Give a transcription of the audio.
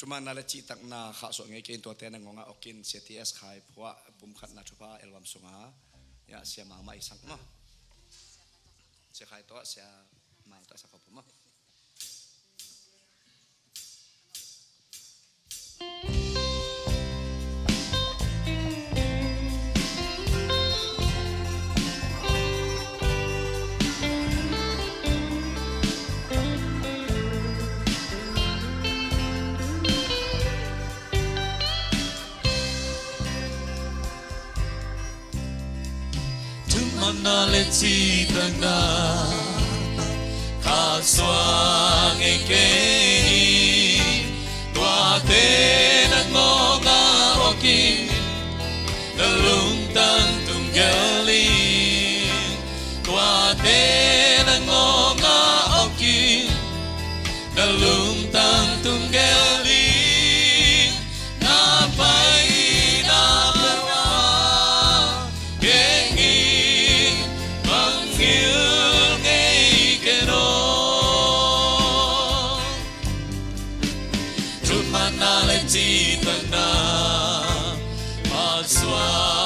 cuma nala ci tak na kha so ngai kin to te na ngonga okin CTS khai phwa pum khat na thupa album sunga ya sia ma mai sang ma se khai to sia ma ta sa khop ma na le chi tang na kha xoa nghe kê tua te na ngo nga okin na lung tan tung gali tua te na ngo nga okin na lung tan tung gali na pai na chi tận na mà xoa